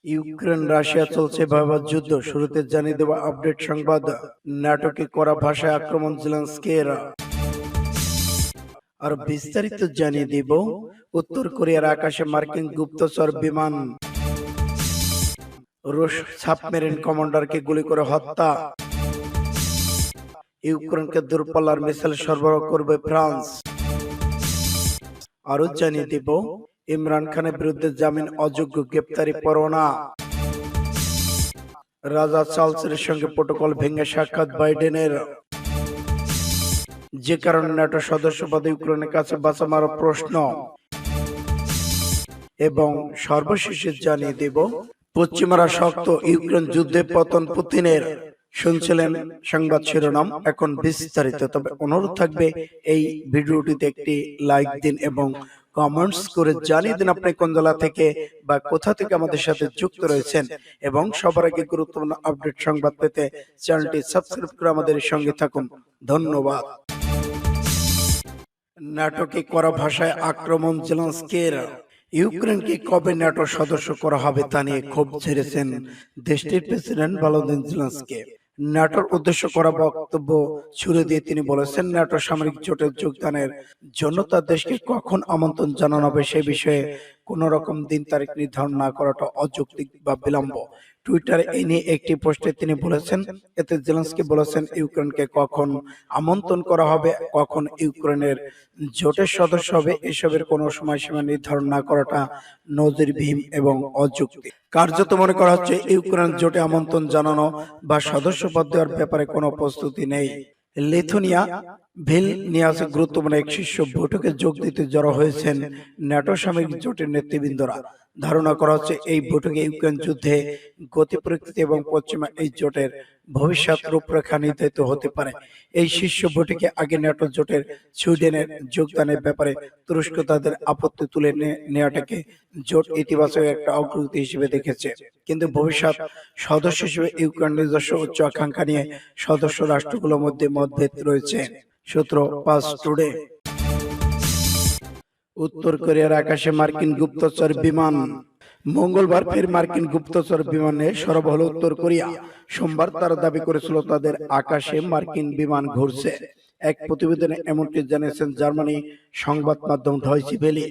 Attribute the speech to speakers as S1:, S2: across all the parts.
S1: Ukraine Russia চলছে ভয়াবহ যুদ্ধ, শুরুতে জানিয়ে দেওয়া আপডেট সংবাদ। ন্যাটোকে কড়া ভাষায় আক্রমণ জেলেনস্কির। আর বিস্তারিত জানিয়ে দিব, উত্তর কোরিয়ার আকাশে মার্কিন গুপ্তচর বিমান, রুশ সাবমেরিন কমান্ডারকে গুলি করে হত্যা, ইউক্রেনকে দূরপাল্লার মিসাইল সরবরাহ করবে ফ্রান্স। আরো জানিয়ে দিব, ইমরান খানের বিরুদ্ধে জামিন অযোগ্য, গ্রেপ্তারি পরোয়ানা। রাজা চার্লসের সঙ্গে প্রোটোকল ভেঙে সাক্ষাৎ বাইডেনের, যে কারণে ন্যাটো সদস্যপদে ইউক্রেনের কাছে বাঁচা মারা প্রশ্ন। এবং সর্বশেষে জানিয়ে দেব, পশ্চিমারা শক্ত, ইউক্রেন যুদ্ধে পতন পুতিনের। শুনছিলেন সংবাদ শিরোনাম, এখন বিস্তারিত। তবে অনুরোধ থাকবে এই ভিডিওটিতে একটি লাইক দিন এবং কমেন্টস করে জানিয়ে দিন আপনি কোন জেলা থেকে বা কোথা থেকে আমাদের সাথে যুক্ত রয়েছেন। এবং সবার আগে গুরুত্বপূর্ণ আপডেট সংবাদ পেতে চ্যানেলটি সাবস্ক্রাইব করে আমাদের সঙ্গে থাকুন। ধন্যবাদ। ন্যাটোকে কড়া ভাষায় আক্রমণ জেলেনস্কির। ইউক্রেনকে কবে ন্যাটো সদস্য করা হবে তা নিয়ে ক্ষোভ ঝেড়েছেন দেশটির প্রেসিডেন্ট ভলোদিমির জেলেনস্কি। ন্যাটোর উদ্দেশ্য করা বক্তব্য ছুড়ে দিয়ে তিনি বলেছেন, ন্যাটো সামরিক জোটে যোগদানের জন্য তার দেশকে কখন আমন্ত্রণ জানানো হবে সে বিষয়ে কোন রকম দিন তারিখ নির্ধারণ না করাটা অযৌক্তিক বা বিলম্ব। টুইটারে এই নিয়ে একটি পোস্টে তিনি বলেছেন, এতে জেলেনস্কি বলেছেন, ইউক্রেনকে কখন আমন্ত্রণ করা হবে, কখন ইউক্রেনের জোটের সদস্য হবে, এসবের কোনো সময়সীমা নির্ধারণ না করাটা নজিরবিহীন এবং অযৌক্তিক। কার্যত মনে করা হচ্ছে ইউক্রেন জোটে আমন্ত্রণ জানানো বা সদস্যপদ দেওয়ার ব্যাপারে কোনো প্রস্তুতি নেই। লিথুয়ানিয়া ভিলনিয়াসে গুরুত্বপূর্ণ এক শীর্ষ বৈঠকে যোগ দিতে জড়ো হয়েছেন ন্যাটো সামরিক জোটের নেতৃবৃন্দরা। ধারণা করা হচ্ছে এই বৈঠকে ইউক্রেন যুদ্ধে গতি প্রকৃতি এবং পশ্চিমা এই জোটের ভবিষ্যৎ রূপরেখা নির্ধারিত হতে পারে। এই শীর্ষ বৈঠকে আগে ন্যাটো জোটের সুইডেনের যোগদানের ব্যাপারে তুরস্ক তাদের আপত্তি তুলে নেওয়াটাকে জোট ইতিবাচক একটা অগ্রগতি হিসেবে দেখেছে। কিন্তু ভবিষ্যৎ সদস্য হিসেবে ইউক্রেন নিজস্ব উচ্চ আকাঙ্ক্ষা নিয়ে সদস্য রাষ্ট্রগুলোর মধ্যে মতভেদ রয়েছে। সূত্র পাঁচ টুডে। উত্তর কোরিয়ার আকাশে মার্কিন গুপ্তচর বিমান। মঙ্গলবার ফের মার্কিন গুপ্তচর বিমানে সরব হলো উত্তর কোরিয়া। সোমবার তারা দাবি করেছিল তাদের আকাশে মার্কিন বিমান ঘুরছে। এক প্রতিবেদনে এমনটি জানিয়েছেন জার্মানি সংবাদ মাধ্যম ডয়চে ভেলে।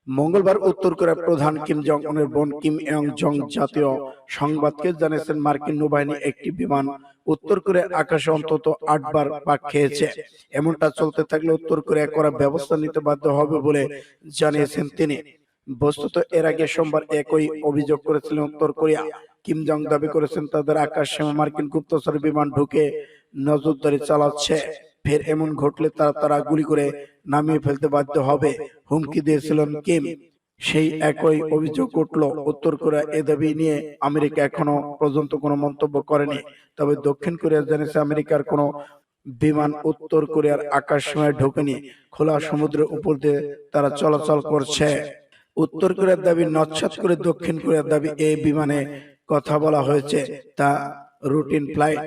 S1: মঙ্গলবার উত্তর কোরিয়ার প্রধান কিম জং উনের বোন কিম ইয়ং জং জাতীয় সংবাদকে জানিয়েছেন, মার্কিন নৌবাহিনী একটি বিমান উত্তর কোরিয়ার আকাশে অন্তত 8 বার পাক খেয়েছে। এমনটা চলতে থাকলে উত্তর কোরিয়া করা ব্যবস্থা নিতে বাধ্য হবে বলে জানিয়েছেন তিনি। বস্তুত এর আগে সোমবার একই অভিযোগ করেছিলেন উত্তর কোরিয়া। কিম জং দাবি করেছেন তাদের আকাশ সীমা মার্কিন গুপ্তচর বিমান ঢুকে নজরদারি চালাচ্ছে। ফের এমন ঘটলে তারা গুলি করে নামিয়ে ফেলতে বাধ্য হবে হুমকি দিয়েছিলেন কিম। সেই একই অভিযোগ উঠল উত্তর কোরিয়া। এ দাবি নিয়ে আমেরিকা এখনো পর্যন্ত কোনো মন্তব্য করেনি। তবে দক্ষিণ কোরিয়া জানিয়েছে আমেরিকার কোনো বিমান উত্তর কোরিয়ার আকাশ সীমায় ঢোকেনি, খোলা সমুদ্রের উপর দিয়ে তারা চলাচল করছে। উত্তর কোরিয়ার দাবি নস্যাৎ করে দক্ষিণ কোরিয়ার দাবি এই বিমানে কথা বলা হয়েছে তা রুটিন ফ্লাইট,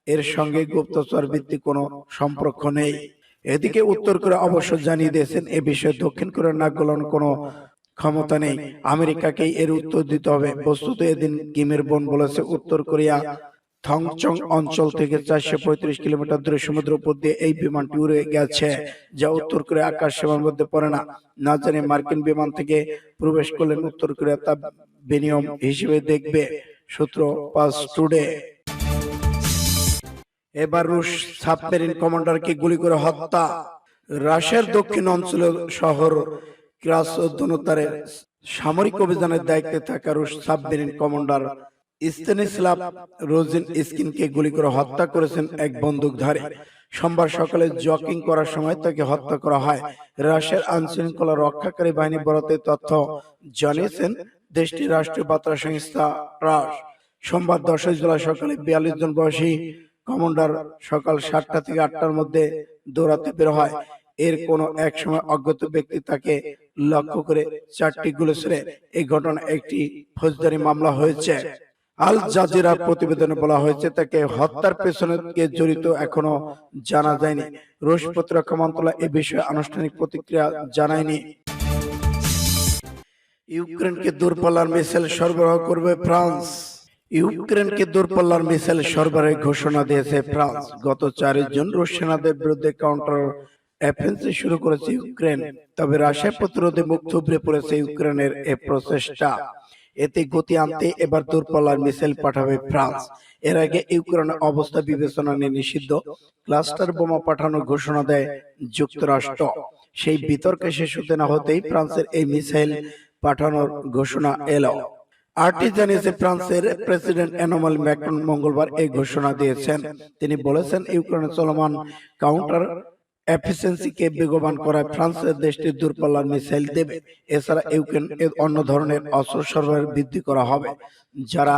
S1: এর সঙ্গে গুপ্তচর ভিত্তিক কোনো সম্পর্ক নেই। এদিকে উত্তর কোরিয়া অবশ্য জানিয়ে দিয়েছেন এ বিষয়ে দক্ষিণ কোরিয়ার নাক গলানোর কোনো ক্ষমতা নেই, আমেরিকাকেই এর উত্তর দিতে হবে। বস্তুত এদিন কিমের বোন বলেছে উত্তর কোরিয়া থংচং অঞ্চল থেকে 435 কিলোমিটার দূরে সমুদ্রের উপর দিয়ে এই বিমানটি উড়ে গেছে, যা উত্তর কোরিয়া আকাশ সীমার মধ্যে পড়ে না। না জানি মার্কিন বিমান থেকে প্রবেশ করলেন উত্তর কোরিয়া তা বিনিয়ম হিসেবে দেখবে। সূত্র পাঁচ টুডে। এবার রুশ সাবমেরিন কমান্ডারকে গুলি করে হত্যা। রাশিয়ার দক্ষিণ অঞ্চলের শহর ক্রাসনোদারের সামরিক অভিযানের দায়িত্বে থাকা রুশ সাবমেরিন কমান্ডার স্তানিস্লাভ রোজিনস্কিনকে গুলি করে হত্যা করেছেন এক বন্দুকধারী। সোমবার সকালে জগিং করার সময় তাকে হত্যা করা হয়। রাশিয়ার আইনশৃঙ্খলা রক্ষাকারী বাহিনী বরাতে তথ্য জানিয়েছেন দেশটির রাষ্ট্রীয় বার্তা সংস্থা টাস। সোমবার 10 জুলাই সকালে 42 জন বয়সী কমান্ডার সকাল 7টা থেকে 8টার মধ্যে দৌড়াতে বের হয়। এর কোন এক সময় অজ্ঞাত ব্যক্তি তাকে লক্ষ্য করে 4টি গুলি ছুড়ে। এই ঘটনা একটি ফৌজদারি মামলা হয়েছে। আল জাজিরা প্রতিবেদনে বলা হয়েছে তাকে হত্যার পেছনে কে জড়িত এখনো জানা যায়নি। রুশ প্রতিরক্ষা মন্ত্রণালয় এ বিষয়ে আনুষ্ঠানিক প্রতিক্রিয়া জানায়নি। ইউক্রেনকে দূরপাল্লার মিসাইল সরবরাহ করবে ফ্রান্স। ইউক্রেনকে দূরপাল্লার মিসাইল সরবরাহের ঘোষণা দিয়েছে ফ্রান্স। গত 4 জুন রুশ সেনাদের বিরুদ্ধে কাউন্টার অফেন্সিভ শুরু করেছে ইউক্রেন। তবে রাশিয়া প্রতিরোধে মুখ থুবড়ে পড়েছে ইউক্রেনের এ প্রচেষ্টা। এতে গতি আনতে এবার দূরপাল্লার মিসাইল পাঠাবে ফ্রান্স। এর আগে ইউক্রেনের অবস্থা বিবেচনা নিয়ে নিষিদ্ধ ক্লাস্টার বোমা পাঠানোর ঘোষণা দেয় যুক্তরাষ্ট্র। সেই বিতর্কে শেষ হতে না হতেই ফ্রান্সের এই মিসাইল পাঠানোর ঘোষণা এলো। আরটি জানিয়েছে ফ্রান্সের প্রেসিডেন্ট এমানুয়েল ম্যাক্রন মঙ্গলবার এই ঘোষণা দিয়েছেন। তিনি বলেছেন, ইউক্রেনের চলমান কাউন্টার এফিসিয়েন্সিকে বেগবান করায় ফ্রান্সের দেশটি দূরপাল্লার মিসাইল দেবে। এছাড়া ইউক্রেন অন্য ধরনের অস্ত্র সরবরাহ বৃদ্ধি করা হবে, যারা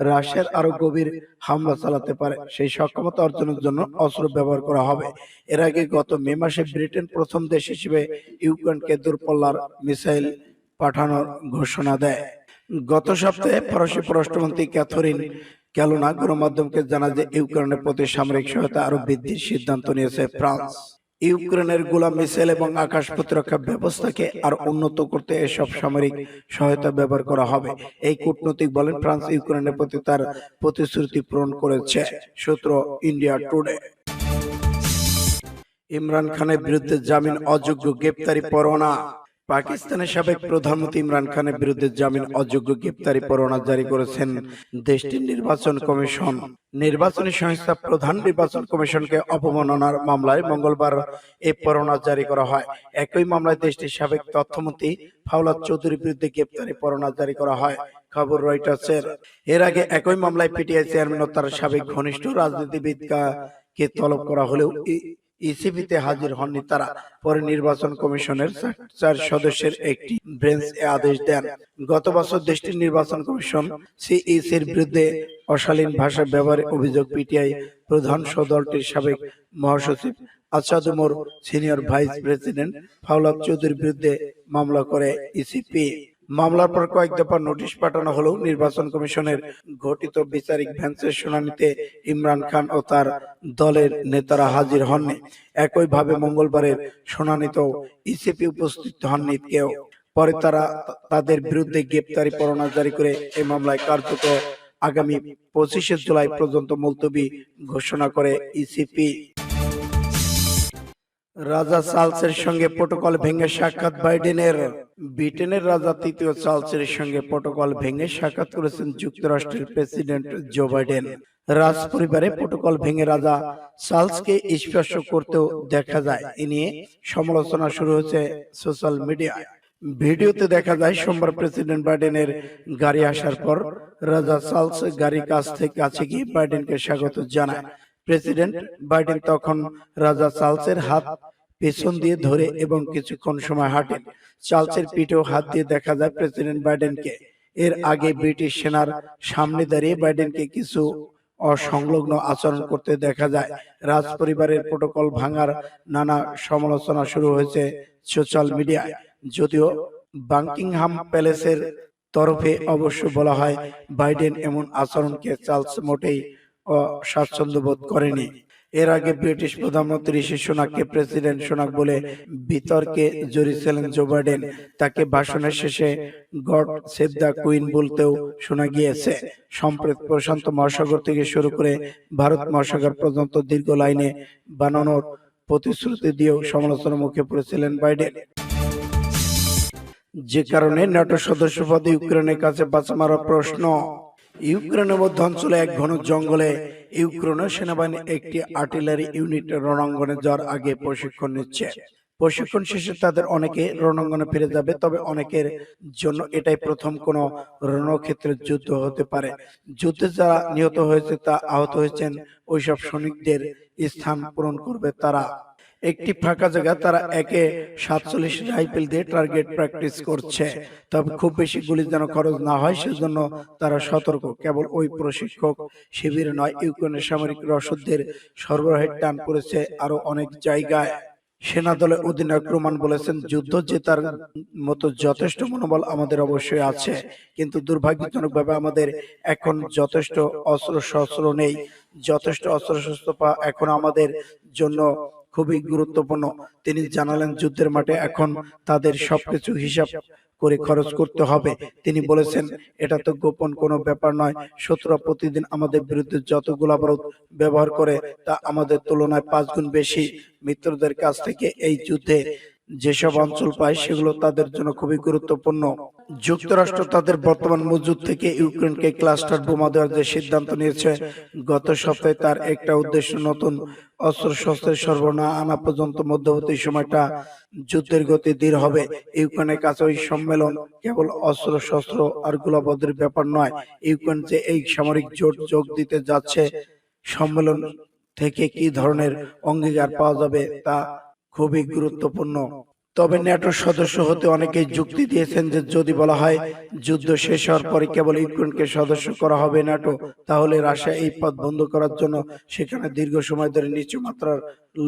S1: রাশিয়ার আরো গভীর হামলা চালাতে পারে সেই সক্ষমতা অর্জনের জন্য অস্ত্র ব্যবহার করা হবে। এর আগে গত মে মাসে ব্রিটেন প্রথম দেশ হিসেবে ইউক্রেনকে দূরপাল্লার মিসাইল পাঠানোর ঘোষণা দেয়। গত সপ্তাহে ফরাসি পররাষ্ট্রমন্ত্রী ক্যাথরিন ক্যালোনা গণমাধ্যমকে জানায় যে ইউক্রেনের প্রতি সামরিক সহায়তা আরো বৃদ্ধির সিদ্ধান্ত নিয়েছে ফ্রান্স। ইউক্রেনের গোলা মিসাইল এবং আকাশ প্রতিরক্ষা ব্যবস্থাকে আর উন্নত করতে এসব সামরিক সহায়তা ব্যবহার করা হবে। এই কূটনৈতিক বলেন, ফ্রান্স ইউক্রেনের প্রতি তার প্রতিশ্রুতি পূরণ করেছে। সূত্র ইন্ডিয়া টুডে। ইমরান খানের বিরুদ্ধে জামিন অযোগ্য, গ্রেপ্তারি পরোয়ানা। পাকিস্তানের সাবেক প্রধানমন্ত্রী ইমরান খানের বিরুদ্ধে জামিন অযোগ্য গ্রেপ্তারি পরোয়ানা জারি করেছেন দেশটির নির্বাচন কমিশন। নির্বাচনী সংস্থা প্রধান নির্বাচন কমিশনকে অবমাননার মামলায় মঙ্গলবার এই পরোয়ানা জারি করা হয়। একই মামলায় দেশটির সাবেক তথ্যমন্ত্রী ফাওলাদ চৌধুরীর বিরুদ্ধে গ্রেপ্তারি পরোয়ানা জারি করা হয়, খবর রয়টার্সের। এর আগে একই মামলায় পিটিআই চেয়ারম্যান ও তার সাবেক ঘনিষ্ঠ রাজনীতিবিদকে তলব করা হলেও ইসিবিতে হাজির হননি তারা। পরে নির্বাচন কমিশনের 4 সদস্যের একটি বেঞ্চ এ আদেশ দেন। গত বছর দেশটির নির্বাচন কমিশন সিইসির বিরুদ্ধে অশালীন ভাষা ব্যবহারের অভিযোগ পিটিআই প্রধান সহ দলটির সাবেক মহাসচিব Asad Umar, senior vice president Fawlad চৌধুরীর বিরুদ্ধে মামলা করে ইসিপি। মামলার পর কয়েক দফা নোটিশ পাঠানো হলেও নির্বাচন কমিশনের গঠিত বিচারিক বেঞ্চের শুনানিতে ইমরান খান ও তার দলের নেতারা হাজির হননি। একইভাবে মঙ্গলবারের শুনানিতেও ইসিপি উপস্থিত হননি কেউ। পরে তারা তাদের বিরুদ্ধে গ্রেপ্তারি পরোয়ানা জারি করে এই মামলায় কার্যত আগামী 25শে জুলাই পর্যন্ত মুলতবি ঘোষণা করে ইসিপি। রাজা চার্লসের সঙ্গে প্রটোকল ভেঙে সাক্ষাৎ বাইডেনের। ব্রিটেনের রাজা তৃতীয় চার্লসের সঙ্গে প্রটোকল ভেঙে সাক্ষাৎ করেছেন যুক্তরাষ্ট্রের প্রেসিডেন্ট জো বাইডেন। রাজ পরিবারে প্রটোকল ভেঙে রাজা চার্লসকে স্পর্শ করতেও দেখা যায়। এ নিয়ে সমালোচনা শুরু হয়েছে সোশ্যাল মিডিয়ায়। ভিডিওতে দেখা যায় সোমবার প্রেসিডেন্ট বাইডেনের গাড়ি আসার পর রাজা চার্লস গাড়ির কাছ থেকে কাছে গিয়ে বাইডেনকে স্বাগত জানায়। প্রেসিডেন্ট বাইডেন তখন রাজা চার্লসের হাত পেছন দিয়ে ধরে এবং কিছুক্ষণ সময় হাঁটেন। চার্লসের পিঠেও হাত দিয়ে দেখা যায় প্রেসিডেন্ট বাইডেনকে। এর আগে ব্রিটিশ সেনার সামনে দাঁড়িয়ে বাইডেনকে কিছু অসংলগ্ন আচরণ করতে দেখা যায়। রাজ পরিবারের প্রটোকল ভাঙার নানা সমালোচনা শুরু হয়েছে সোশ্যাল মিডিয়ায়। যদিও বাকিংহাম প্যালেসের তরফে অবশ্য বলা হয়, বাইডেন এমন আচরণকে চার্লস মোটেই স্বাচ্ছন্দ্য বোধ করেনি। এর আগে ব্রিটিশ প্রধানমন্ত্রী ঋষি সুনাককে প্রেসিডেন্ট সুনাক বলে বিতর্কে জড়িয়েছিলেন জো বাইডেন। তাকে ভাষণের শেষে গড সেভ দ্য কুইন বলতেও শোনা গিয়েছে। সম্প্রতি প্রশান্ত মহাসাগর থেকে শুরু করে ভারত মহাসাগর পর্যন্ত দীর্ঘ লাইনে বানানোর প্রতিশ্রুতি দিয়েও সমালোচনার মুখে পড়েছিলেন বাইডেন, যে কারণে ন্যাটো সদস্য পদে ইউক্রেনের কাছে বাঁচা মারার প্রশ্ন। ইউক্রেনের মধ্য অঞ্চলে এক ঘন জঙ্গলে ইউক্রেনের সেনাবাহিনী একটি আর্টিলারি ইউনিট রণাঙ্গনে যাওয়ার আগে প্রশিক্ষণ নিচ্ছে। প্রশিক্ষণ শেষে তাদের অনেকে রণাঙ্গনে ফিরে যাবে, তবে অনেকের জন্য এটাই প্রথম কোনো রণক্ষেত্রের যুদ্ধ হতে পারে। যুদ্ধে যারা নিহত হয়েছে তা আহত হয়েছেন ওইসব সৈনিকদের স্থান পূরণ করবে তারা। একটি ফাঁকা জায়গা তারা একে 47 রাইফেল দিয়ে টার্গেট প্র্যাকটিস করছে। তবে খুব বেশি গুলি যেন খরচ না হয় সেজন্য তারা সতর্ক। কেবল ওই প্রশিক্ষক শিবির নয়, ইউক্রেনের সামরিক রসদের সরবরাহের টান পড়েছে আরো অনেক জায়গায়। সেনা দলের অধিনায়ক রোমান বলেছেন, যুদ্ধ জেতার মতো যথেষ্ট মনোবল আমাদের অবশ্যই আছে, কিন্তু দুর্ভাগ্যজনকভাবে আমাদের এখন যথেষ্ট অস্ত্র শস্ত্র নেই। যথেষ্ট অস্ত্র শস্ত্র পাওয়া এখন আমাদের জন্য খুবই গুরুত্বপূর্ণ। তিনি জানালেন, যুদ্ধের মাঠে এখন তাদের সবকিছু হিসাব করে খরচ করতে হবে। তিনি বলেছেন, এটা তো গোপন কোনো ব্যাপার নয়। শত্রুরা প্রতিদিন আমাদের বিরুদ্ধে যত গোলাবারুদ ব্যবহার করে তা আমাদের তুলনায় 5 গুণ বেশি। মিত্রদের কাছ থেকে এই যুদ্ধে যেসব অঞ্চল পায় সেগুলো তাদের জন্য খুবই গুরুত্বপূর্ণ। যুক্তরাষ্ট্র তাদের বর্তমান মজুদ থেকে ইউক্রেনকে ক্লাস্টার বোমা দেওয়ার যে সিদ্ধান্ত নিয়েছে, গত সপ্তাহে তার একটা উদ্দেশ্য নতুন অস্ত্রশস্ত্রের সরবরাহ না আনা পর্যন্ত মধ্যবর্তী সময়টা যুদ্ধের গতি ধীর হবে। ইউক্রেনের কাছে ওই সম্মেলন কেবল অস্ত্রশস্ত্র আর গোলাবারুদের ব্যাপার নয়। ইউক্রেন যে এই সামরিক জোট যোগ দিতে যাচ্ছে, সম্মেলন থেকে কি ধরনের অঙ্গীকার পাওয়া যাবে তা খুবই গুরুত্বপূর্ণ। তবে ন্যাটোর সদস্য হতে অনেকেই যুক্তি দিয়েছেন যে যদি বলা হয় যুদ্ধ শেষ হওয়ার পরে কেবল ইউক্রেনকে সদস্য করা হবে ন্যাটো, তাহলে রাশিয়া এই পথ বন্ধ করার জন্য সেখানে দীর্ঘ সময় ধরে নিচু মাত্রার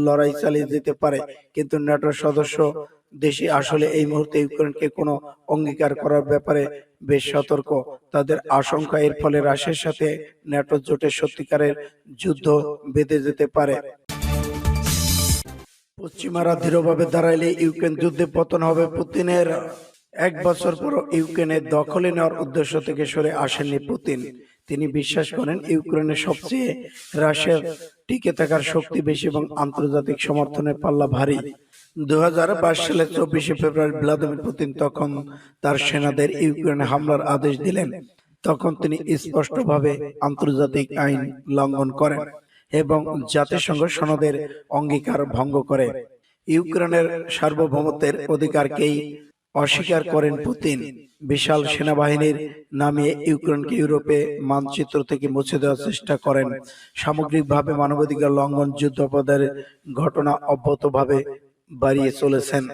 S1: লড়াই চালিয়ে যেতে পারে। কিন্তু ন্যাটোর সদস্য দেশে আসলে এই মুহূর্তে ইউক্রেনকে কোনো অঙ্গীকার করার ব্যাপারে বেশ সতর্ক। তাদের আশঙ্কা এর ফলে রাশিয়ার সাথে ন্যাটো জোটের সত্যিকারের যুদ্ধ বেঁধে যেতে পারে। পশ্চিমারা দৃঢ়ভাবে দাঁড়াইলে ইউক্রেন যুদ্ধে পতন হবে পুতিনের। 1 বছর পর ইউক্রেনের দখলে নেওয়ার উদ্দেশ্য থেকে সরে আসেননি পুতিন। তিনি বিশ্বাস করেন ইউক্রেনের সবচেয়ে রাশিয়ার টিকে থাকার শক্তি বেশি এবং আন্তর্জাতিক সমর্থনের পাল্লা ভারী। 2022 সালের 24 ফেব্রুয়ারি ভ্লাদিমির পুতিন তখন তার সেনাদের ইউক্রেনে হামলার আদেশ দিলেন। তখন তিনি স্পষ্টভাবে আন্তর্জাতিক আইন লঙ্ঘন করেন এবং জাতিসংঘ সনদের অঙ্গীকার ভঙ্গ করে ইউক্রেনের সার্বভৌমত্বের অধিকারকেই অস্বীকার করেন পুতিন। বিশাল সেনাবাহিনীর নামিয়ে ইউক্রেনকে ইউরোপে মানচিত্র থেকে মুছে দেওয়ার চেষ্টা করেন। সামগ্রিকভাবে মানবাধিকার লঙ্ঘন, যুদ্ধাপরাধের ঘটনা অব্যাহতভাবে বাড়িয়ে চলেছেন।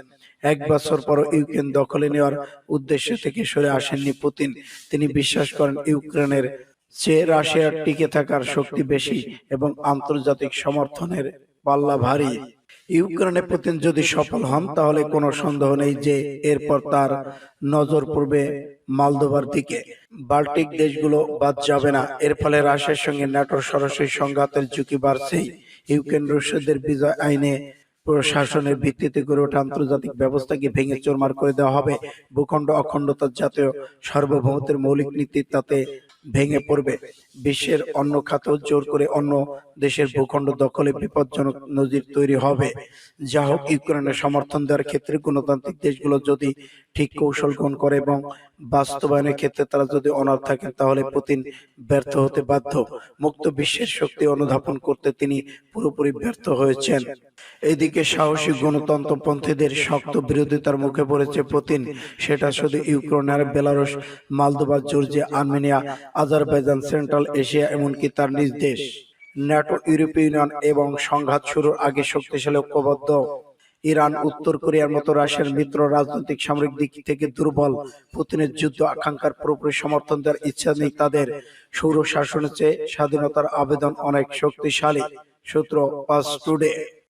S1: 1 বছর পর ইউক্রেন দখলে নেওয়ার উদ্দেশ্য থেকে সরে আসেননি পুতিন। তিনি বিশ্বাস করেন ইউক্রেনের চেয়ে রাশিয়ার টিকে থাকার শক্তি বেশি এবং আন্তর্জাতিক সমর্থনের পাল্লা ভারী। ইউক্রেনে পুতিন যদি সফল হন তাহলে কোনো সন্দেহ নেই যে এরপর তার নজর পড়বে মলদোভার দিকে। বাল্টিক দেশগুলো বাদ যাবে না। এর ফলে রাশিয়ার সঙ্গে ন্যাটোর সরাসরি সংঘাতের ঝুঁকি বাড়ছেই। ইউক্রেন রুশদের বিজয় আইনে প্রশাসনের ভিত্তিতে গড়ে ওঠা আন্তর্জাতিক ব্যবস্থাকে ভেঙে চুরমার করে দেওয়া হবে। ভূখণ্ড অখণ্ডতা, জাতীয় সার্বভৌমত্বের মৌলিক নীতি তাতে ভেঙে পড়বে। বিশ্বের অন্য খাতেও জোর করে অন্য দেশের ভূখণ্ড দখলে বিপজ্জনক নজির তৈরি হবে। যা হোক, ইউক্রেনের সমর্থন দেওয়ার ক্ষেত্রে গণতান্ত্রিক দেশগুলো যদি ঠিক কৌশল গ্রহণ করে এবং বাস্তবায়নের ক্ষেত্রে তারা যদি অনড় থাকেন তাহলে পুতিন ব্যর্থ হতে বাধ্য। মুক্ত বিশ্বের শক্তি অনুধাবন করতে তিনি পুরোপুরি ব্যর্থ হয়েছেন। এদিকে সাহসী গণতন্ত্রপন্থীদের শক্ত বিরোধিতার মুখে পড়েছে পুতিন। সেটা শুধু ইউক্রেন আর Belarus, Moldova, Georgia, Armenia, Azerbaijan, Central Asia, এমনকি তার নিজ দেশ। ন্যাটো, ইউরোপীয় ইউনিয়ন এবং সংঘাত শুরুর আগে শক্তিশালী ঐক্যবদ্ধ ইরান, উত্তর কোরিয়ার মতো রাশিয়ার মিত্র রাজনৈতিক সামরিক দিক থেকে দুর্বল। পুতিনের যুদ্ধ আকাঙ্ক্ষার পুরোপুরি সমর্থন দেওয়ার ইচ্ছা নেই তাদের। সৌর শাসনের চেয়ে স্বাধীনতার আবেদন অনেক শক্তিশালী। সূত্র পাঁচ টুডে।